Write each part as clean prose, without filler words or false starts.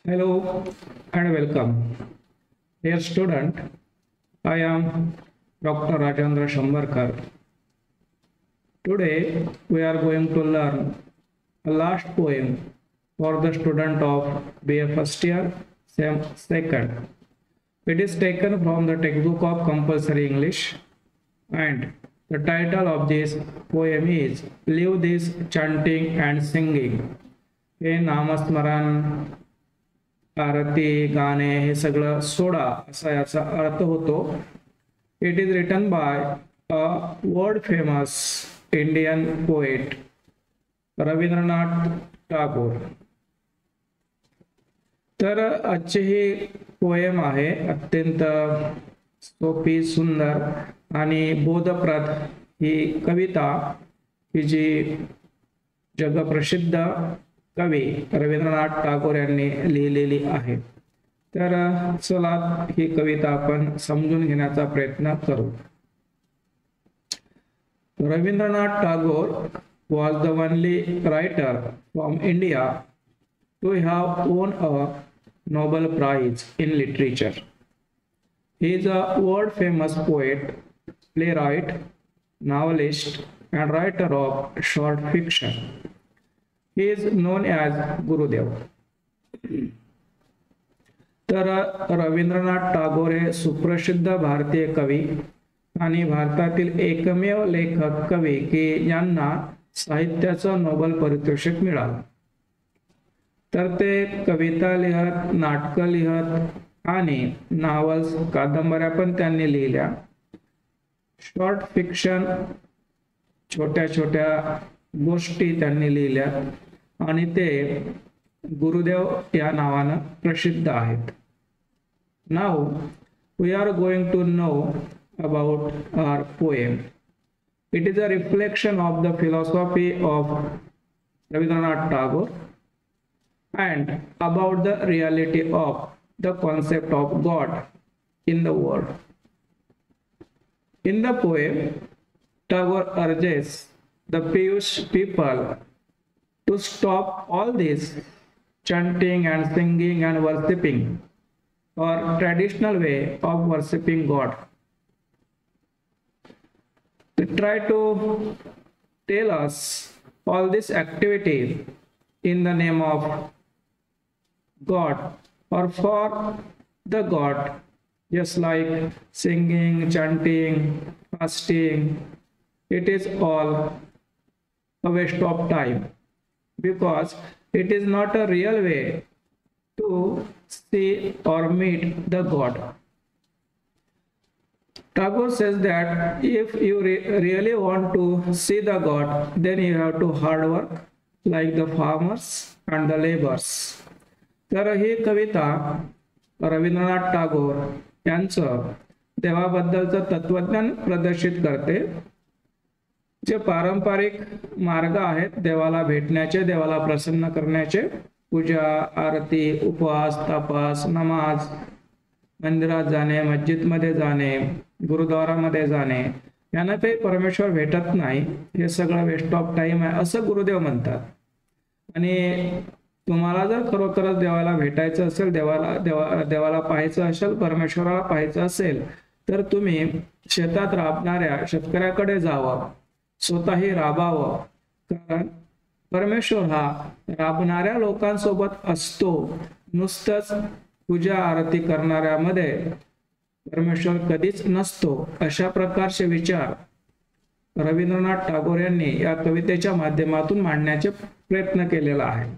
Hello and welcome. Dear student, I am Dr. Rajendra Shambarkar. Today we are going to learn a last poem for the student of BA first year, SEM second. It is taken from the textbook of compulsory English and the title of this poem is Leave This Chanting and Singing. हे नामस्मरण आरती गाणे हे सगळं सोडा असा याचा अर्थ होतो. It is written by a world famous Indian poet Rabindranath Tagore. तर आजची ही पोएम आहे अत्यंत सोपी, सुंदर आणि बोधप्रद ही कविता ही जी जगप्रसिद्ध कवी रवींद्रनाथ टागोर यांनी लिहिलेली आहे. तर चला ही कविता आपण समजून घेण्याचा प्रयत्न करू. Rabindranath Tagore was the only writer from India to have won a Nobel Prize in literature. He is a world famous poet, playwright, novelist and writer of short fiction. He is known as Gurudev. तर रवींद्रनाथ टागोर हे सुप्रसिद्ध भारतीय कवी आणि भारतातील एकमेव लेखक कवी की यांना साहित्याचं नोबेल पारितोषिक मिळालं. तर ते कविता लिहत, नाटकं लिहत आणि नॉवेल्स, कादंबऱ्या पण त्यांनी लिहिल्या. शॉर्ट फिक्शन, छोट्या छोट्या गोष्टी त्यांनी लिहिल्या आणि ते गुरुदेव या नावानं प्रसिद्ध आहेत. Now we are going to know about our poem. It is a reflection of the philosophy of Rabindranath Tagore and about the reality of the concept of God in the world. In the poem, Tagore urges the Piyush people to stop all this chanting and singing and worshipping or traditional way of worshipping God. They try to tell us all this activity in the name of God or for the God, just like singing, chanting, fasting. It is all a waste of time because it is not a real way to see or meet the God. Tagore says that if you really want to see the God, then you have to hard work like the farmers and the laborers. तर ही कविता रवींद्रनाथ टागोर यांचं देवाबद्दलचं तत्वज्ञान प्रदर्शित करते. जे पारंपरिक मार्ग आहेत देवाला भेटण्याचे, देवाला प्रसन्न करण्याचे, पूजा, आरती, उपवास, तपास, नमाज, मंदिरात जाणे, मस्जिदमध्ये जाणे, गुरुद्वारामध्ये जाणे, यांना काही परमेश्वर भेटत नाही, हे सगळं वेस्ट ऑफ टाइम आहे असं गुरुदेव म्हणतात. आणि तुम्हाला जर खरोखरच देवाला भेटायचं असेल, देवाला पाहायचं असेल, परमेश्वराला पाहायचं असेल, तर तुम्ही शेतात राबणाऱ्या शेतकऱ्याकडे जावं, स्वतःही राबावं. कारण परमेश्वर हा राबणाऱ्या लोकांसोबत असतो. नुसतंच पूजा आरती करणाऱ्यामध्ये परमेश्वर कधीच नसतो. अशा प्रकारचे विचार रवींद्रनाथ टागोर यांनी या कवितेच्या माध्यमातून मांडण्याचे प्रयत्न केलेला आहे.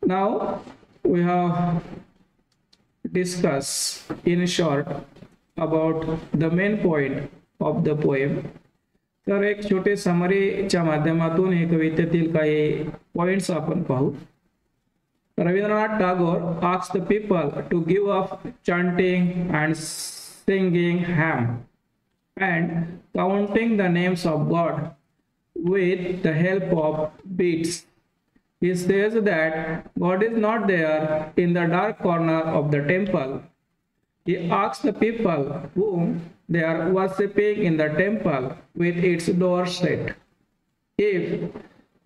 Now we have discussed in short about the main point of the poem. तर एक छोटे समरीच्या माध्यमातून हे कवितेतील काही पॉइंट्स आपण पाहू. Rabindranath Tagore asked the people to give up chanting and singing hymn and counting the names of God with the help of beads. He says that God is not there in the dark corner of the temple. He asks the people whom they are worshipping in the temple with its doors shut. If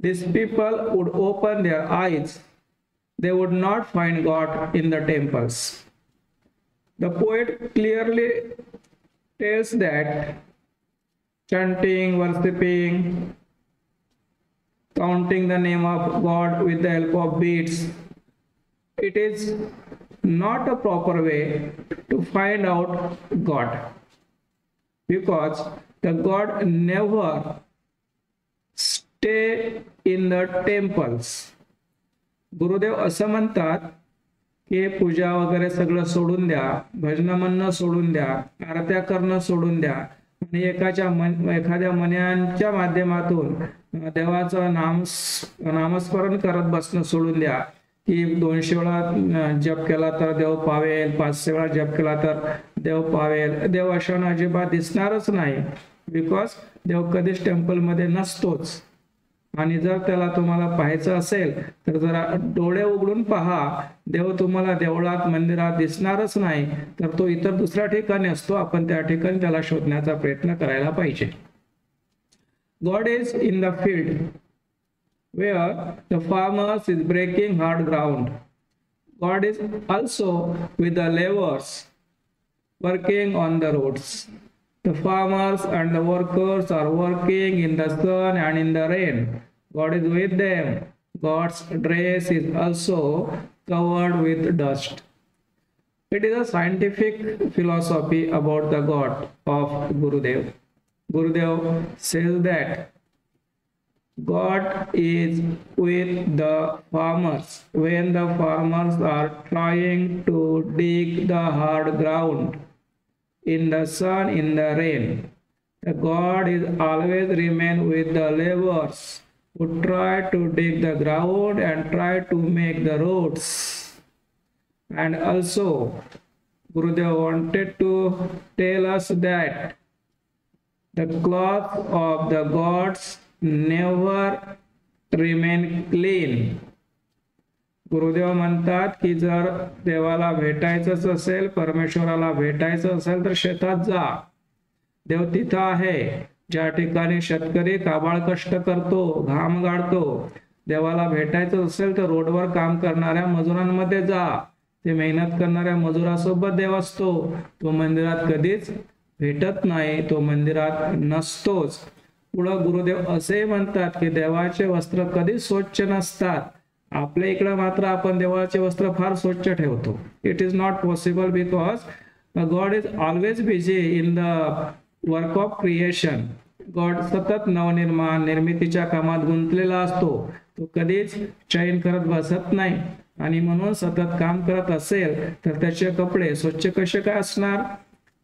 these people would open their eyes. They would not find God in the temples. The poet clearly tells that chanting, worshipping, counting the name of God with the help of beads, it is not a proper way to find out God, because the God never stay in the temples. Gurudev असं म्हणतात की पूजा वगैरे सगळं सोडून द्या, भजन म्हणणं सोडून द्या, आरत्या करणं सोडून द्या आणि एखाद्या मन्यांच्या माध्यमातून देवाचं नामस्मरण करत बसणं सोडून द्या. की 200 वेळा जप केला तर देव पावेल, 500 वेळा जप केला तर देव पावेल. देव अशानं अजिबात दिसणारच नाही, बिकॉज देव कधीच टेम्पलमध्ये नसतोच. आणि जर त्याला तुम्हाला पाहायचं असेल तर जरा डोळे उघडून पहा, देव तुम्हाला देवळात मंदिरात दिसणारच नाही, तर तो इतर दुसऱ्या ठिकाणी असतो. आपण त्या ठिकाणी त्याला शोधण्याचा प्रयत्न करायला पाहिजे. God is in the field where the farmers is breaking hard ground. God is also with the laborers working on the roads. The farmers and the workers are working in the sun and in the rain. God is with them. God's dress is also covered with dust. It is a scientific philosophy about the God of Gurudev. Gurudev says that God is with the farmers when the farmers are trying to dig the hard ground in the sun, in the rain. The God is always remain with the laborers who try to dig the ground and try to make the roads. And also, Gurudev wanted to tell us that the cloth of the gods never remain clean. Gurudev म्हणतात की जर देवाला भेटायचंच असेल, परमेश्वराला भेटायचं असेल तर शेतात जा. देव तिथं आहे ज्या ठिकाणी शेतकरी काबाळ कष्ट करतो, घाम गाळतो. देवाला भेटायचं असेल तर रोडवर काम करणाऱ्या मजुरांमध्ये जा. ते मेहनत करणाऱ्या मजुरासोबत देव असतो. तो मंदिरात कधीच भेटत नाही, तो मंदिरात नसतोच. पुढं गुरुदेव असे म्हणतात की देवाचे वस्त्र कधी स्वच्छ नसतात. आपल्या इकडे मात्र आपण देवाचे वस्त्र फार स्वच्छ ठेवतो. It is not possible because God is always busy in the work of creation. God सतत नवनिर्माण निर्मितीच्या कामात गुंतलेला असतो. तो कधीच चैन करत बसत नाही आणि म्हणून सतत काम करत असेल तर त्याचे कपडे स्वच्छ कसे काय असणार,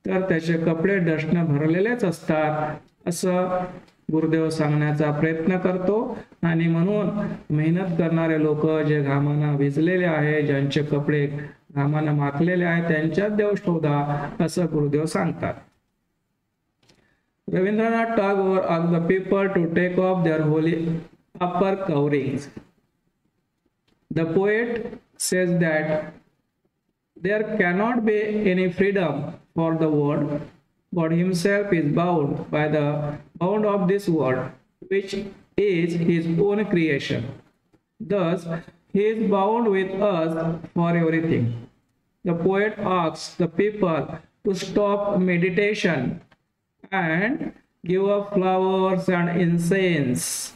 तर त्याचे कपडे डस्टने भरलेलेच असतात असं गुरुदेव सांगण्याचा प्रयत्न करतो. आणि म्हणून मेहनत करणारे लोक जे घामानं भिजलेले आहे, ज्यांचे कपडे घामानं माखलेले आहेत, त्यांच्यात देव शोधा असं गुरुदेव सांगतात. Rabindranath Tagore asked the people to take off their holy upper coverings. The poet says that there cannot be any freedom for the world. God himself is bound by the bound of this world, which is his own creation. Thus, he is bound with us for everything. The poet asks the people to stop meditation and give up flowers and incense.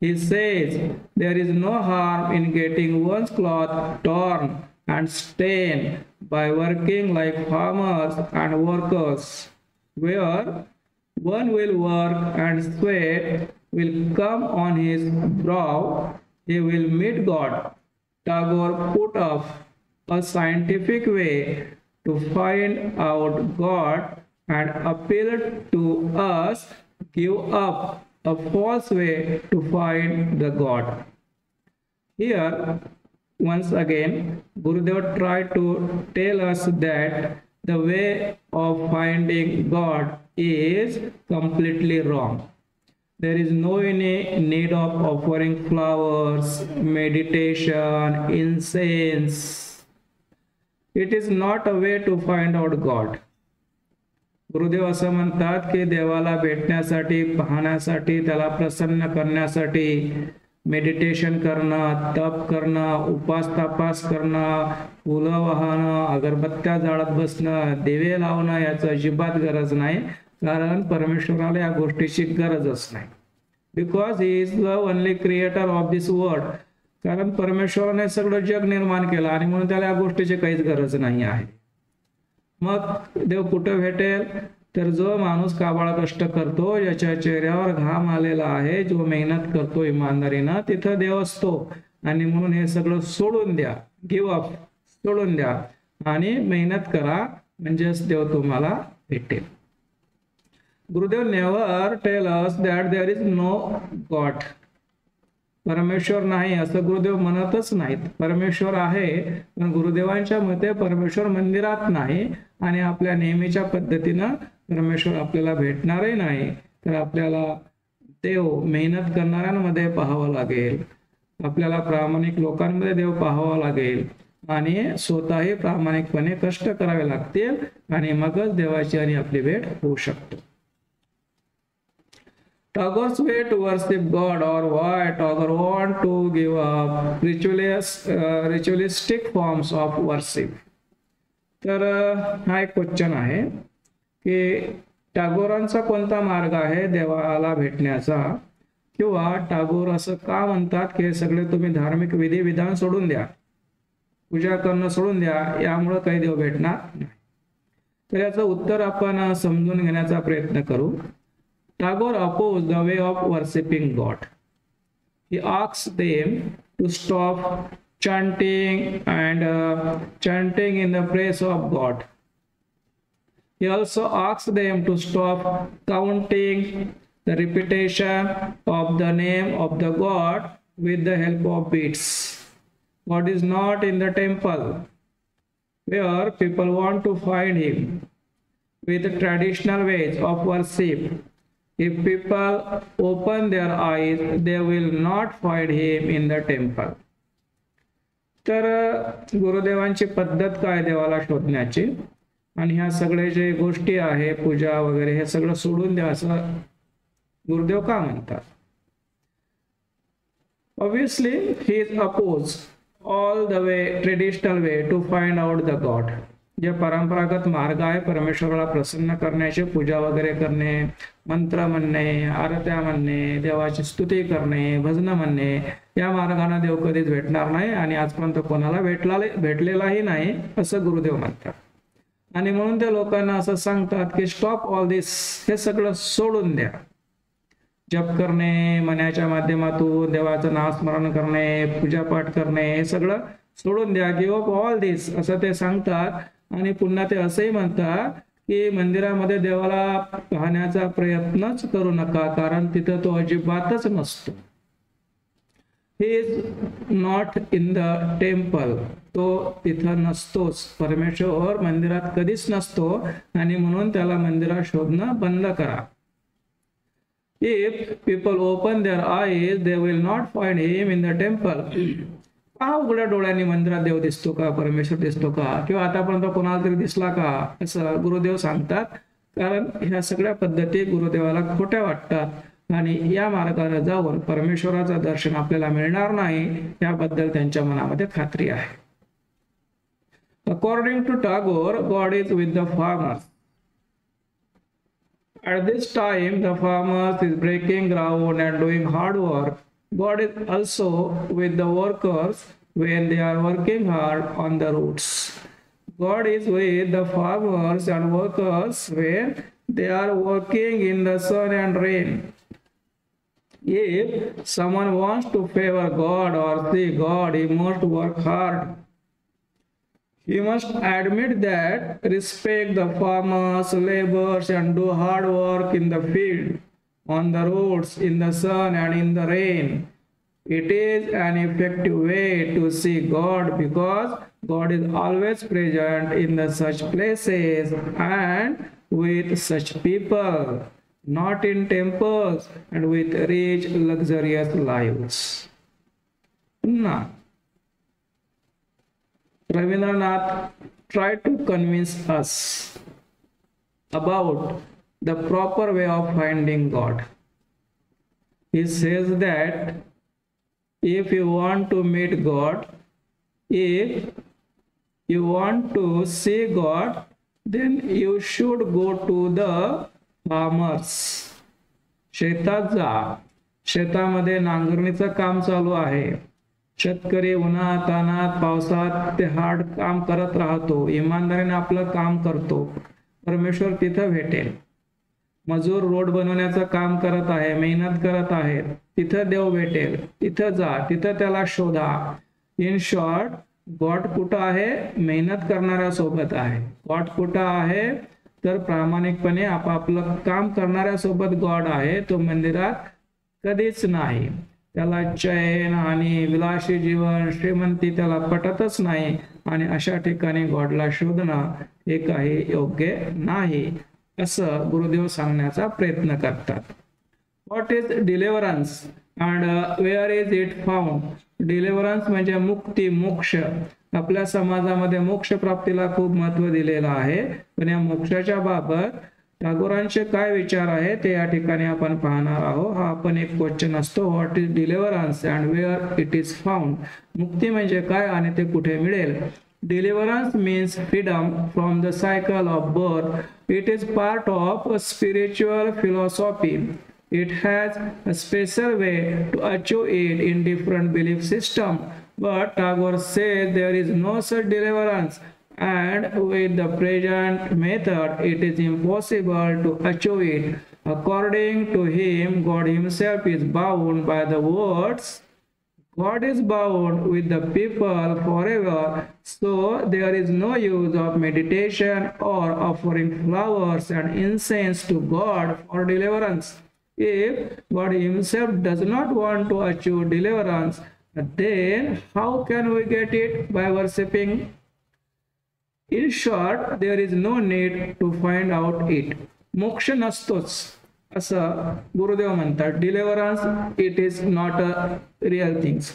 He says there is no harm in getting one's cloth torn and stained by working like farmers and workers, where one will work and sweat will come on his brow, he will meet God. Tagore put up a scientific way to find out God and appealed to us give up a false way to find the God. Here, once again, Gurudev tried to tell us that the way of finding God is completely wrong. There is no any need of offering flowers, meditation, incense. It is not a way to find out God. Gurudev असं म्हणतात की देवाला भेटण्यासाठी, पाहण्यासाठी, त्याला प्रसन्न करण्यासाठी meditation करणं, तप करणं, उपास तपास करणं, फुलं वाहणं, अगरबत्त्या जाळत बसणं, दिवे लावणं याचं अजिबात गरज नाही. कारण परमेश्वराला या गोष्टीची गरजच नाही. Because he is the only creator of this world. कारण परमेश्वराने सगळं जग निर्माण केलं आणि म्हणून त्याला या गोष्टीची काहीच गरज नाही आहे. मग देव कुठं भेटेल? तर जो माणूस काबाळ कष्ट करतो, ज्याच्या चेहऱ्यावर घाम आलेला आहे, जो मेहनत करतो इमानदारीनं, तिथं देव असतो. आणि म्हणून हे सगळं सोडून द्या, गिव्ह अप, सोडून द्या आणि मेहनत करा, म्हणजेच देव तुम्हाला भेटेल. Gurudev never tell us that there is no god. परमेश्वर नाही असं गुरुदेव म्हणतच नाहीत. परमेश्वर आहे, पण गुरुदेवांच्या मते परमेश्वर मंदिरात नाही आणि आपल्या नेहमीच्या पद्धतीनं परमेश्वर आपल्याला भेटणारही नाही. तर आपल्याला देव मेहनत करणाऱ्यांमध्ये पाहावं लागेल, आपल्याला प्रामाणिक लोकांमध्ये देव पाहावा लागेल आणि स्वतःही प्रामाणिकपणे कष्ट करावे लागतील आणि मगच देवाची आणि आपली भेट होऊ शकते. Tagore's way to worship God, or why Tagore want to give up ritualistic forms of worship. तर हा एक क्वेश्चन आहे की टागोरांचा कोणता मार्ग आहे देवाला भेटण्याचा, किंवा टागोर असं का म्हणतात की हे सगळे तुम्ही धार्मिक विधी विधान सोडून द्या, पूजा करणं सोडून द्या, यामुळे काही देव भेटणार नाही. तर याचं उत्तर आपण समजून घेण्याचा प्रयत्न करू. Tagore opposed the way of worshipping God. He asked them to stop chanting in the praise of God. He also asked them to stop counting the repetition of the name of the God with the help of beats. God is not in the temple where people want to find him with the traditional ways of worship. If people open their eyes, they will not find him in the temple. तर गुरुदेवांची पद्धत काय देवाला शोधण्याची, आणि ह्या सगळे जे गोष्टी आहे पूजा वगैरे हे सगळं सोडून द्या असं गुरुदेव का म्हणतात? Obviously he is opposed all the way traditional way to find out the God. जे परंपरागत मार्ग आहे परमेश्वराला प्रसन्न करण्याचे, पूजा वगैरे करणे, मंत्र म्हणणे, आरत्या म्हणणे, देवाची स्तुती करणे, भजन म्हणणे, या मार्गाने देव कधीच भेटणार नाही आणि आजपर्यंत कोणाला भेटलेलाही नाही असं गुरुदेव म्हणतात. आणि म्हणून त्या लोकांना असं सांगतात की स्टॉप ऑल दिस, हे सगळं सोडून द्या. जप करणे, मनाच्या माध्यमातून देवाचं नामस्मरण करणे, पूजापाठ करणे, हे सगळं सोडून द्या, गिव्ह अप ऑल दिस असं ते सांगतात. आणि पुन्हा ते असंही म्हणतात की मंदिरामध्ये देवाला पाहण्याचा प्रयत्नच करू नका, कारण तिथं तो अजिबातच नसतो. He is not in the temple, तो तिथं नसतोच. परमेश्वर मंदिरात कधीच नसतो आणि म्हणून त्याला मंदिरात शोधणं बंद करा. If people open their eyes they will not find him in the temple. उघड्या डोळ्यांनी मंदिरात देव दिसतो का, परमेश्वर दिसतो का, किंवा आतापर्यंत कोणाला तरी दिसला का, असं गुरुदेव सांगतात. कारण ह्या सगळ्या पद्धती गुरुदेवाला खोट्या वाटतात आणि या मार्गाने जाऊन परमेश्वराचं दर्शन आपल्याला मिळणार नाही याबद्दल त्यांच्या मनामध्ये खात्री आहे. According to Tagore, god is with the farmers. At this time, the farmers is breaking ground and doing hard work. God is also with the workers when they are working hard on the roots. God is with the farmers and workers when they are working in the sun and rain. If someone wants to favor God or see God, he must work hard. He must admit that, respect the farmers, laborers, and do hard work in the field, on the roads, in the sun, and in the rain. It is an effective way to see God because God is always present in such places and with such people, not in temples and with rich, luxurious lives. Now, Rabindranath tried to convince us about the proper way of finding God. He says that if you want to meet God, if you want to see God, then you should go to the farmers. शेतात जा. शेतामध्ये नांगरणीचं काम चालू आहे. शेतकरी उन्हात तानात पावसात ते हार्ड काम करत राहतो. इमानदारीने आपलं काम करतो. परमेश्वर तिथं भेटेल. मजूर रोड बनवण्याचं काम करत आहे, मेहनत करत आहे, तिथं देव भेटेल. तिथं जा, तिथं त्याला शोधा. इन शॉर्ट, गॉड कुठं आहे? मेहनत करणाऱ्या सोबत आहे. गॉड कुठं आहे? तर प्रामाणिकपणे आपापलं काम करणाऱ्या सोबत गॉड आहे. तो मंदिरात कधीच नाही. त्याला चैन आणि विलासी जीवन, श्रीमंती त्याला पटतच नाही आणि अशा ठिकाणी गॉडला शोधणं हे काही योग्य नाही असं गुरुदेव सांगण्याचा प्रयत्न करतात. What is deliverance and where is it found? Deliverance म्हणजे मुक्ती, मोक्ष. आपल्या समाजामध्ये मोक्ष प्राप्तीला खूप महत्व दिलेलं आहे. पण या मोक्षाच्या बाबत टागोरांचे काय विचार आहे ते या ठिकाणी आपण पाहणार आहोत. हा आपण एक क्वेश्चन असतो, what is deliverance and where it is found? मुक्ती म्हणजे काय आणि ते कुठे मिळेल? Deliverance means freedom from the cycle of birth. It is part of a spiritual philosophy. It has a special way to achieve it in different belief systems. But Tagore says there is no such deliverance, and with the present method, it is impossible to achieve it. According to him, God himself is bound by the words. God is bound with the people forever, so there is no use of meditation or offering flowers and incense to God for deliverance. If God himself does not want to achieve deliverance, then how can we get it? By worshipping? In short, there is no need to find out it. मोक्ष नसतोच असं गुरुदेव म्हणतात. Deliverance it is not a real things.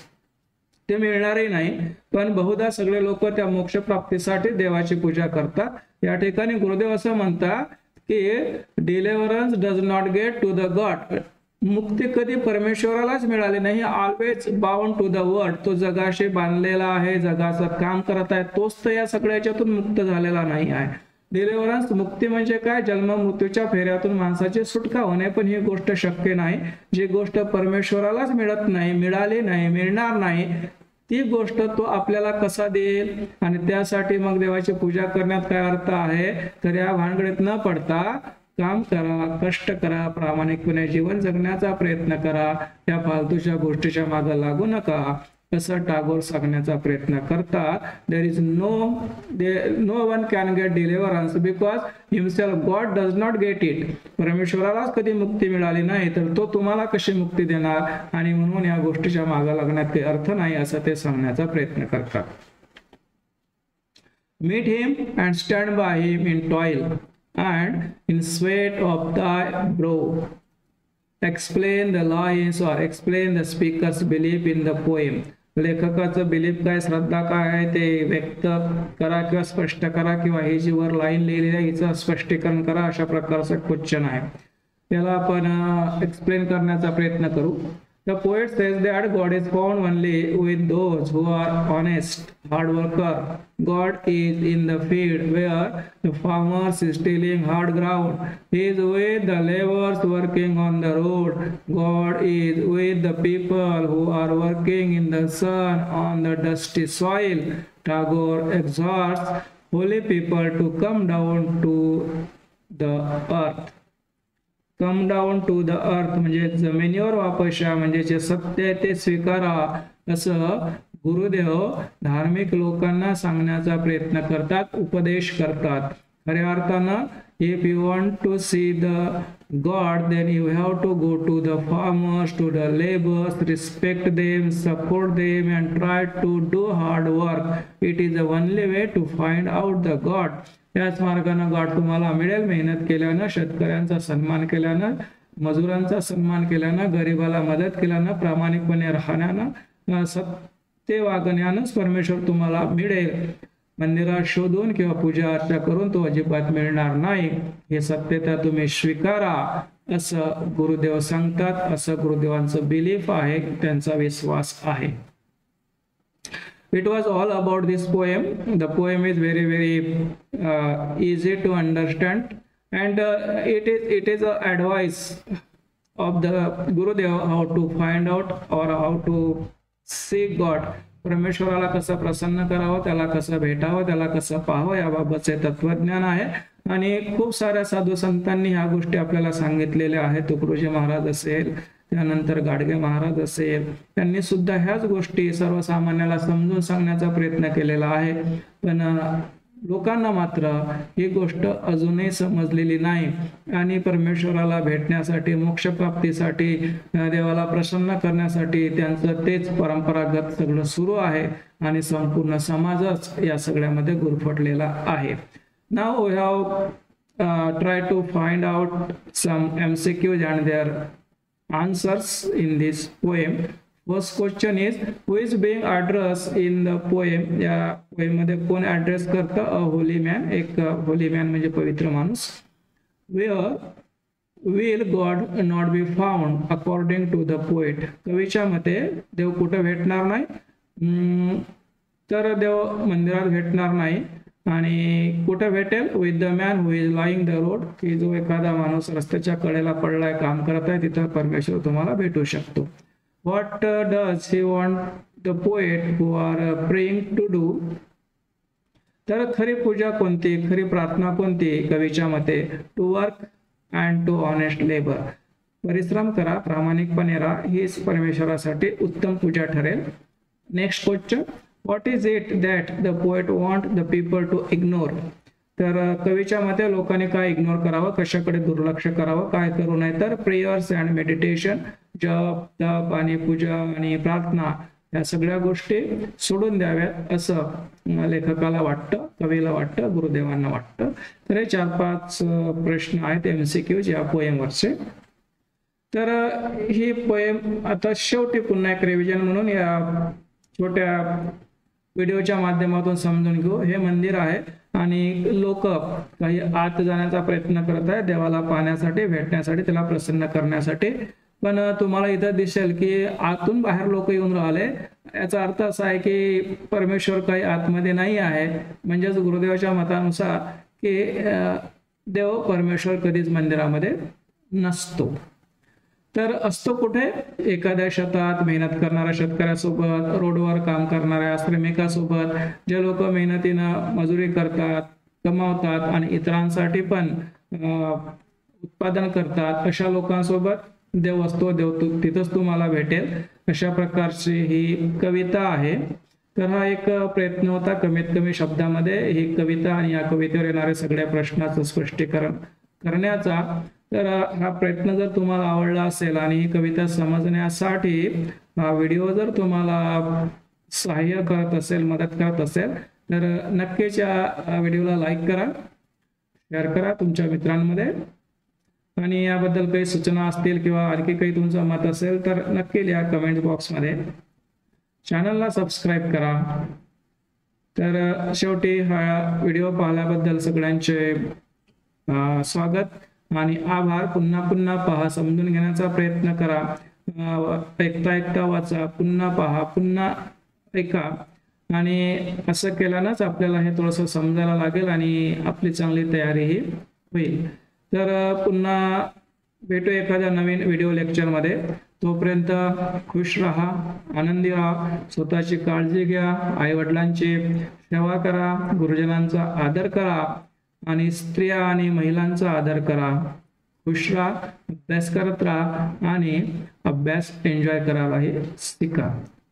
ते मिळणारही नाही. पण बहुधा सगळे लोक त्या मोक्ष प्राप्तीसाठी देवाची पूजा करतात. या ठिकाणी गुरुदेव असं म्हणतात की deliverance does not get to the god. मुक्ती कधी परमेश्वरालाच मिळाली नाही. Always bound to the world. तो जगाशी बांधलेला आहे, जगाचं काम करत आहे, तोच तर या सगळ्याच्यातून मुक्त झालेला नाही आहे. डिलिव्हरन्स मुक्ती म्हणजे काय? जन्म मृत्यूच्या फेऱ्यातून माणसाची सुटका होणे. पण ही गोष्ट शक्य नाही. जी गोष्ट परमेश्वरालाच मिळत नाही, मिळाली नाही, मिळणार नाही, ती गोष्ट तो आपल्याला कसा देईल? आणि त्यासाठी मग देवाची पूजा करण्यात काय अर्थ आहे? तर या भानगडीत न पडता काम करा, कष्ट करा, प्रामाणिकपणे जीवन जगण्याचा प्रयत्न करा. त्या फालतूच्या गोष्टीच्या मागे लागू नका असं टागोर सांगण्याचा प्रयत्न करतात. There is no one can get deliverance because himself god does not get it. परमेश्वरालाच कधी मुक्ती मिळाली नाही तर तो तुम्हाला कशी मुक्ती देणार? आणि म्हणून या गोष्टीच्या मागे लागण्यात काही अर्थ नाही असं ते सांगण्याचा प्रयत्न करतात. Meet him and stand by him in toil and in sweat of thy brow. Explain the lines or explain the speaker's belief in the poem. लेखकाचं बिलीफ काय, श्रद्धा काय आहे ते व्यक्त करा किंवा स्पष्ट करा, किंवा ही जी वर लाईन लिहिलेली आहे हिचं स्पष्टीकरण करा. अशा प्रकारचं क्वेश्चन आहे. त्याला आपण एक्सप्लेन करण्याचा प्रयत्न करू. The poet says that God is found only with those who are honest, hard worker. God is in the field where the farmer is tilling hard ground. He is with the laborers working on the road. God is with the people who are working in the sun on the dusty soil. Tagore exhorts holy people to come down to the earth. Come down to the earth म्हणजे जमिनीवर वापस या, म्हणजे जे सत्य आहे ते स्वीकारा असं गुरुदेव धार्मिक लोकांना सांगण्याचा प्रयत्न करतात, उपदेश करतात. खऱ्या अर्थानं if you want to see the god then you have to go to the farmers, to the labours, respect them, support them and try to do hard work. It is the only way to find out the god. याच मार्गाने God तुम्हाला मिळेल. मेहनत केल्यानं, शेतकऱ्यांचा सन्मान केल्यानं, मजुरांचा सन्मान केल्यानं, गरिबाला मदत केल्यानं, प्रामाणिकपणे राहण्यानं, सत्य वागण्यानंच परमेश्वर तुम्हाला मिळेल. मंदिरात शोधून किंवा पूजा अर्चा करून तो अजिबात मिळणार नाही, हे सत्यता तुम्ही स्वीकारा असं गुरुदेव सांगतात. असं गुरुदेवांचं बिलीफ आहे, त्यांचा विश्वास आहे. It was all about this poem. The poem is very easy to understand, and it is a advice of the Gurudev how to find out or how to seek God. परमेश्वराला कसं प्रसन्न करावं, त्याला कसं भेटावं, त्याला कसं पाहावं, याबाबतचे तत्वज्ञान आहे. आणि खूप साऱ्या साधू संतांनी ह्या गोष्टी आपल्याला सांगितलेल्या आहेत. तुकडोजी महाराज असेल, त्यानंतर गाडगे महाराज असेल, त्यांनी सुद्धा ह्याच गोष्टी सर्वसामान्याला समजून सांगण्याचा प्रयत्न केलेला आहे. पण लोकांना मात्र ही गोष्ट अजूनही समजलेली नाही आणि परमेश्वराला भेटण्यासाठी, मोक्षप्राप्तीसाठी, देवाला प्रसन्न करण्यासाठी त्यांचं तेच परंपरागत सगळं सुरू आहे आणि संपूर्ण समाजच या सगळ्यामध्ये गुरफटलेला आहे. Now we have try to find out some MCQs and their answers in this poem. First question is, who is being addressed in the poem? या poem मध्ये कोण ऍड्रेस करतं? अ होली मॅन, एक होली मॅन म्हणजे पवित्र माणूस. Where will God not be found according to the poet? कवीच्या मते देव कुठे भेटणार नाही? तर देव मंदिरात भेटणार नाही. आणि कुठे भेटेल? With the man who is lying the road, की जो एखादा माणूस रस्त्याच्या कडेला पडलाय, काम करत आहे, तिथं परमेश्वर तुम्हाला भेटू शकतो. What does he want the poet who are praying to do? तर खरी पूजा कोणती, खरी प्रार्थना कोणती कवीच्या मते? To work and to honest labour. परिश्रम करा, प्रामाणिकपणे राहा, हीच परमेश्वरासाठी उत्तम पूजा ठरेल. Next question, what is it that the poet want the people to ignore? तर कवीच्या मते लोकांनी काय इग्नोर करावं, कशाकडे दुर्लक्ष करावं, काय करू नये? तर प्रेयर्स अँड मेडिटेशन, जप, तप आणि पूजा आणि प्रार्थना या सगळ्या गोष्टी सोडून द्याव्यात असं लेखकाला वाटतं, कवीला वाटतं, गुरुदेवांना वाटतं. तर हे 4-5 प्रश्न आहेत MCQs या पोएमवरचे. तर ही पोएम आता शेवटी पुन्हा एक रिव्हिजन म्हणून या छोट्या व्हिडिओच्या माध्यमातून समजून घेऊ. हे मंदिर आहे आणि लोक काही आत जाण्याचा प्रयत्न करत आहेत देवाला पाहण्यासाठी, भेटण्यासाठी, त्याला प्रसन्न करण्यासाठी. पण तुम्हाला इथं दिसेल की आतून बाहेर लोक येऊन राहिले. याचा अर्थ असा आहे की परमेश्वर काही आतमध्ये नाही आहे. म्हणजेच गुरुदेवाच्या मतानुसार की देव परमेश्वर कधीच मंदिरामध्ये नसतो. तर असतो कुठे? एखाद्या शेतात मेहनत करणाऱ्या शेतकऱ्यासोबत, रोडवर काम करणाऱ्या श्रमिकासोबत, जे लोक मेहनतीनं मजुरी करतात, कमावतात आणि इतरांसाठी पण उत्पादन करतात, अशा लोकांसोबत देव असतो. देव तिथंच तुम्हाला भेटेल. अशा प्रकारची ही कविता आहे. तर हा एक प्रयत्न होता कमीत कमी शब्दामध्ये ही कविता आणि या कवितेवर येणाऱ्या सगळ्या प्रश्नाचं स्पष्टीकरण करण्याचा. तर हा प्रयत्न जर तुम्हाला आवडला असेल आणि ही कविता समजण्यासाठी हा व्हिडिओ जर तुम्हाला सहाय्य करत असेल, मदत करत असेल, तर नक्कीच या व्हिडिओला लाईक करा, शेअर करा तुमच्या मित्रांमध्ये. आणि याबद्दल काही सूचना असतील किंवा आणखी काही तुमचं मत असेल तर नक्की लिहा कमेंट बॉक्समध्ये. चॅनलला सबस्क्राईब करा. तर शेवटी हा व्हिडिओ पाहिल्याबद्दल सगळ्यांचे स्वागत आणि आभार. पुन्हा पहा, समजून घेण्याचा प्रयत्न करा, ऐकता वाचा, पुन्हा पहा, पुन्हा ऐका. आणि असं केल्यानंच आपल्याला हे थोडंसं समजायला लागेल आणि आपली चांगली तयारीही होईल. तर पुन्हा भेटू एखाद्या नवीन व्हिडिओ लेक्चरमध्ये. तोपर्यंत खुश राहा, आनंदी राहा, स्वतःची काळजी घ्या, आई वडिलांची सेवा करा, गुरुजनांचा आदर करा आणि स्त्रिया आणि महिलांचा आदर करा. खुश राहा, अभ्यास करत राहा आणि अभ्यास एन्जॉय करायलाही शिका.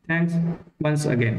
Thanks once again.